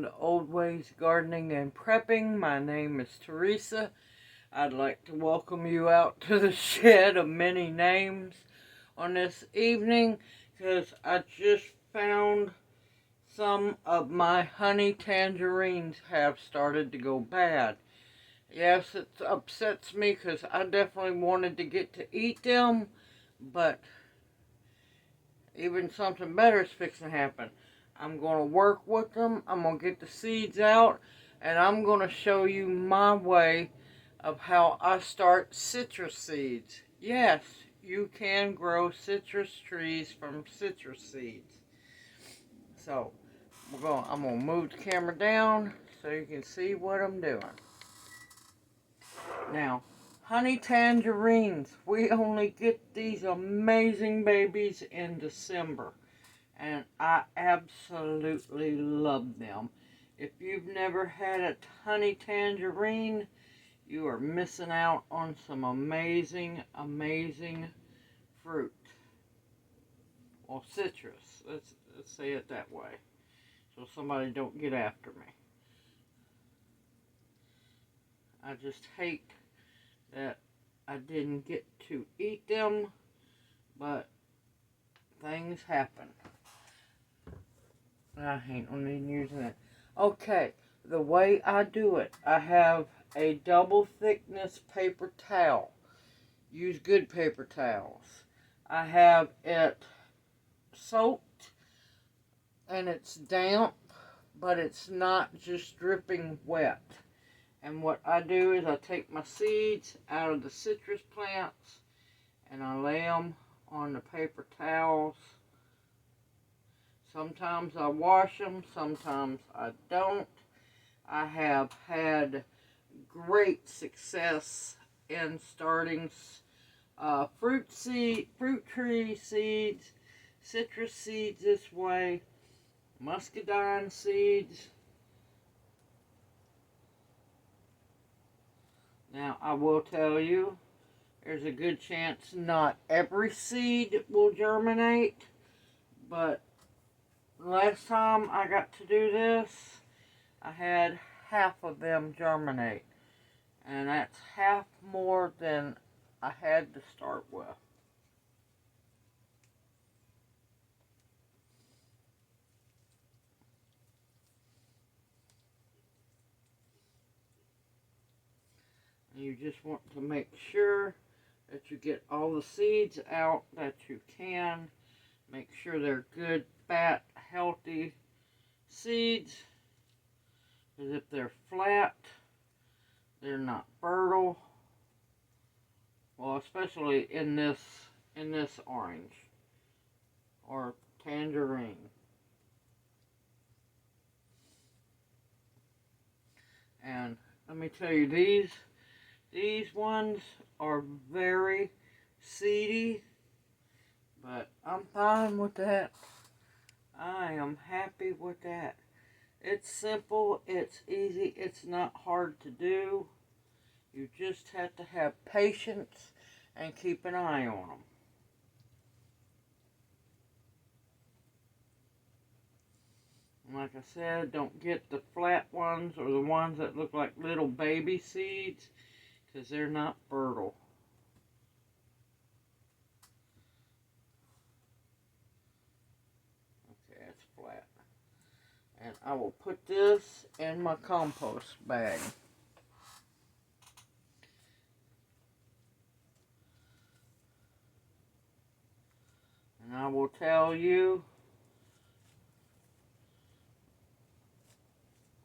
welcome to Old Ways Gardening and Prepping. My name is Teresa. I'd like to welcome you out to the shed of many names on this evening because I just found some of my honey tangerines have started to go bad. Yes, it upsets me because I definitely wanted to get to eat them, but even something better is fixing to happen. I'm going to work with them. I'm going to get the seeds out. And I'm going to show you my way of how I start citrus seeds. Yes, you can grow citrus trees from citrus seeds. So, I'm going to move the camera down so you can see what I'm doing. Now, honey tangerines. We only get these amazing babies in December. And I absolutely love them. If you've never had a honey tangerine, you are missing out on some amazing, amazing fruit. Or citrus. Let's say it that way. So somebody don't get after me. I just hate that I didn't get to eat them, but things happen. I ain't even using that. Okay, the way I do it, I have a double thickness paper towel. Use good paper towels. I have it soaked and it's damp, but it's not just dripping wet. And what I do is I take my seeds out of the citrus plants and I lay them on the paper towels. Sometimes I wash them, sometimes I don't. I have had great success in starting fruit tree seeds, citrus seeds this way, muscadine seeds. Now I will tell you, there's a good chance not every seed will germinate, but last time I got to do this, I had half of them germinate. And that's half more than I had to start with. And you just want to make sure that you get all the seeds out that you can. Make sure they're good, fat, healthy seeds. Because if they're flat, they're not fertile. Well, especially in this orange or tangerine. And let me tell you, these ones are very seedy, but I'm fine with that. I am happy with that. It's simple, it's easy, it's not hard to do. You just have to have patience and keep an eye on them. And like I said, don't get the flat ones or the ones that look like little baby seeds, because they're not fertile. Okay, that's flat. And I will put this in my compost bag. And I will tell you,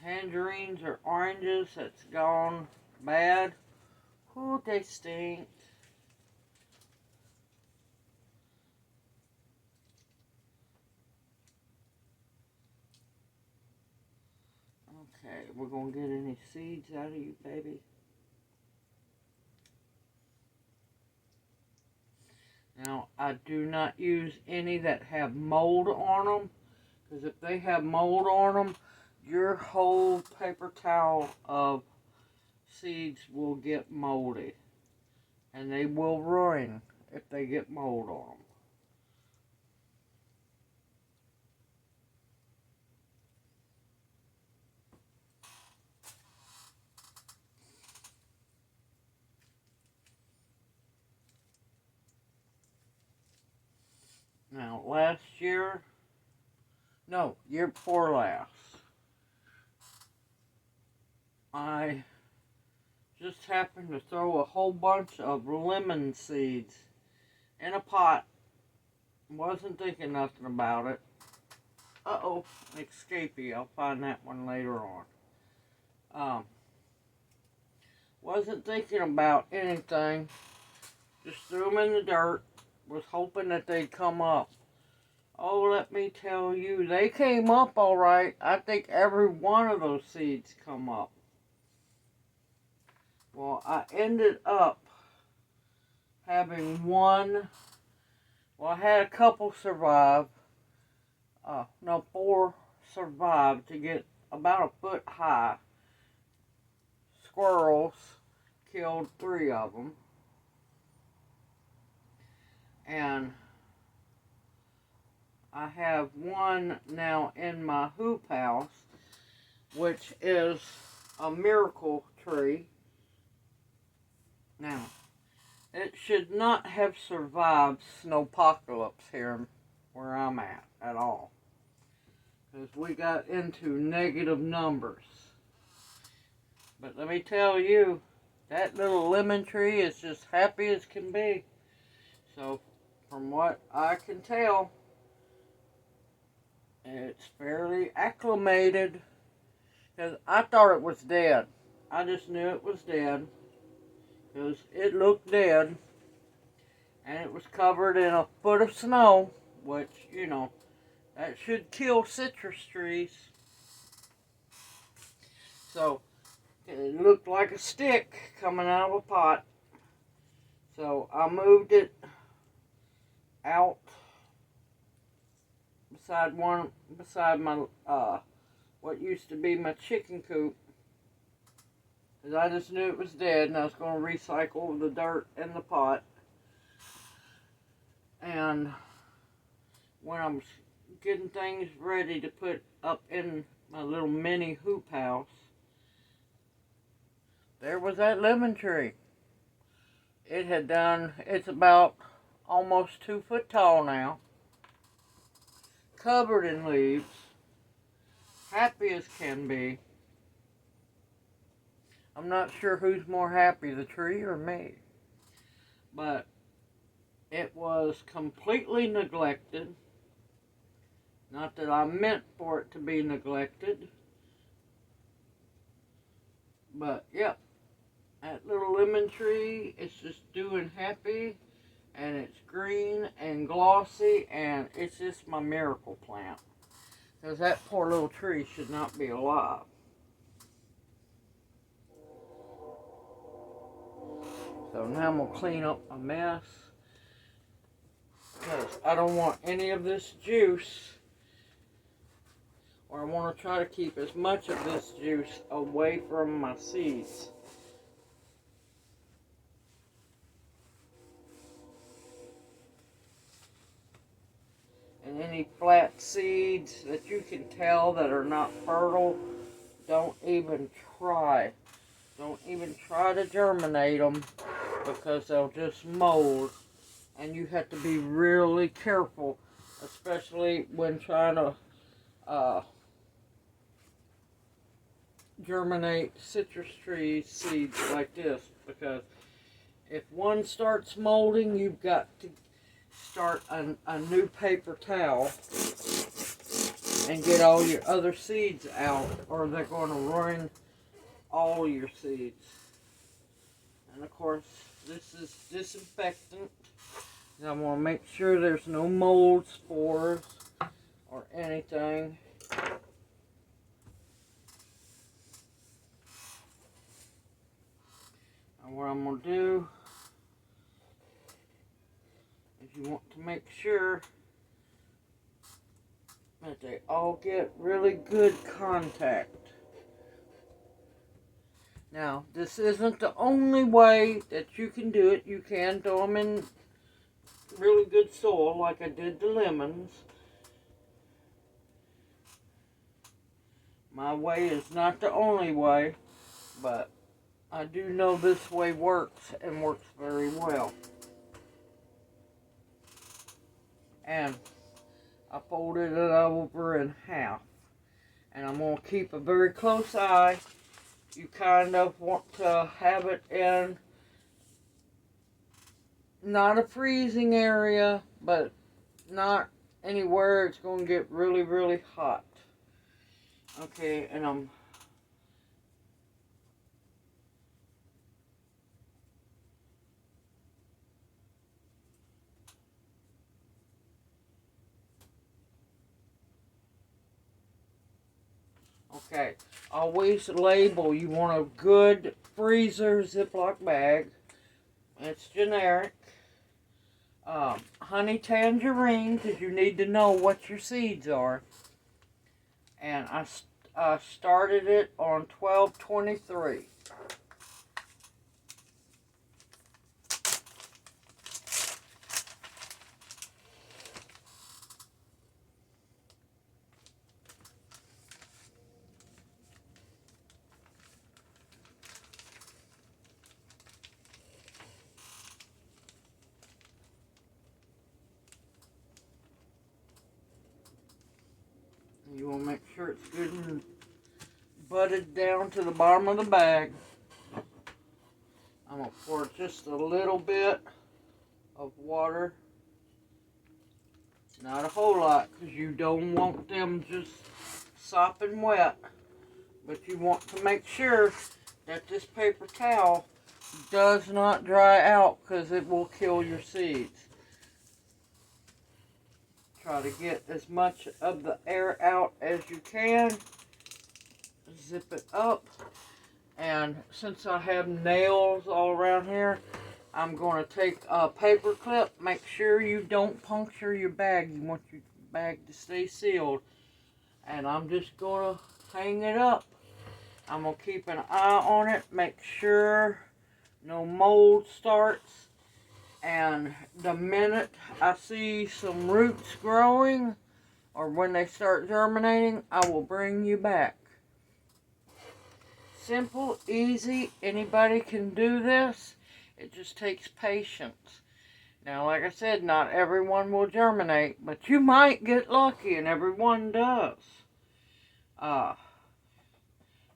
tangerines or oranges that's gone bad, whoo, they stink. Okay, we're going to get any seeds out of you, baby. Now, I do not use any that have mold on them, because if they have mold on them, your whole paper towel of seeds will get moldy. And they will ruin if they get mold on them. last year, no, year before last, I just happened to throw a whole bunch of lemon seeds in a pot. Wasn't thinking nothing about it. Uh-oh, escapee. I'll find that one later on. Wasn't thinking about anything. Just threw them in the dirt. Was hoping that they'd come up. Oh, let me tell you, they came up all right. I think every one of those seeds come up. Well, I ended up having one. Well, I had a couple survive. No, 4 survived to get about a foot high. Squirrels killed 3 of them. And I have one now in my hoop house, which is a miracle tree. Now, it should not have survived snowpocalypse here where I'm at all. Because we got into negative numbers. But let me tell you, that little lemon tree is just happy as can be. So, from what I can tell, it's fairly acclimated. Because I thought it was dead. I just knew it was dead. Because it looked dead. And it was covered in a foot of snow. Which, you know, that should kill citrus trees. So, it looked like a stick coming out of a pot. So, I moved it out beside my, what used to be my chicken coop. Because I just knew it was dead and I was going to recycle the dirt in the pot. And when I was getting things ready to put up in my little mini hoop house, there was that lemon tree. It had done, it's about almost 2 foot tall now. Covered in leaves. Happy as can be. I'm not sure who's more happy, the tree or me. But it was completely neglected. Not that I meant for it to be neglected. But, yep. That little lemon tree is just doing happy. And it's green and glossy. And it's just my miracle plant. Because that poor little tree should not be alive. So now I'm going to clean up my mess. Because I don't want any of this juice. Or I want to try to keep as much of this juice away from my seeds. And any flat seeds that you can tell that are not fertile, don't even try. Don't even try to germinate them because they'll just mold. And you have to be really careful, especially when trying to germinate citrus tree seeds like this. Because if one starts molding, you've got to start a new paper towel and get all your other seeds out, or they're going to ruin all your seeds. And of course, this is disinfectant. And I want to make sure there's no mold spores or anything. And what I'm going to do is you want to make sure that they all get really good contact. Now, this isn't the only way that you can do it. You can throw them in really good soil like I did the lemons. My way is not the only way, but I do know this way works and works very well. And I folded it over in half. And I'm going to keep a very close eye. You kind of want to have it in not a freezing area, but not anywhere it's going to get really, really hot. Okay, and I'm okay. Always label. You want a good freezer Ziploc bag. It's generic. Honey tangerine, because you need to know what your seeds are. And I started it on 12/23. You want to make sure it's good and butted down to the bottom of the bag. I'm going to pour just a little bit of water. Not a whole lot, because you don't want them just sopping wet. But you want to make sure that this paper towel does not dry out, because it will kill your seeds. Try to get as much of the air out as you can. Zip it up. And since I have nails all around here, I'm going to take a paper clip. Make sure you don't puncture your bag. You want your bag to stay sealed. And I'm just going to hang it up. I'm going to keep an eye on it. Make sure no mold starts. And the minute I see some roots growing, or when they start germinating, I will bring you back. Simple, easy, anybody can do this. It just takes patience. Now, like I said, not everyone will germinate, but you might get lucky, and everyone does.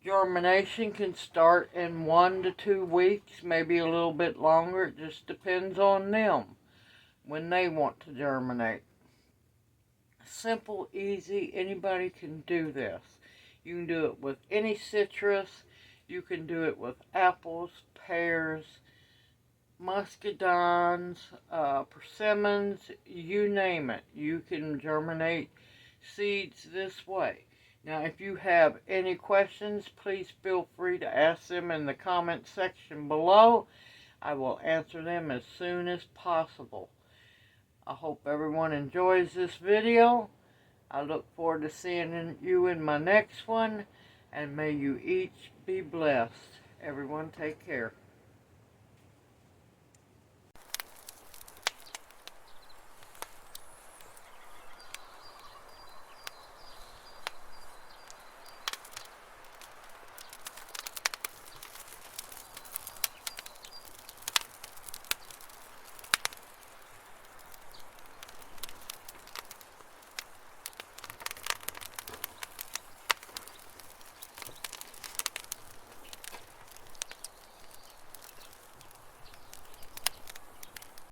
Germination can start in 1 to 2 weeks, maybe a little bit longer. It just depends on them when they want to germinate. Simple, easy, anybody can do this. You can do it with any citrus. You can do it with apples, pears, muscadines, persimmons, you name it. You can germinate seeds this way. Now, if you have any questions, please feel free to ask them in the comment section below. I will answer them as soon as possible. I hope everyone enjoys this video. I look forward to seeing you in my next one, and may you each be blessed. Everyone take care.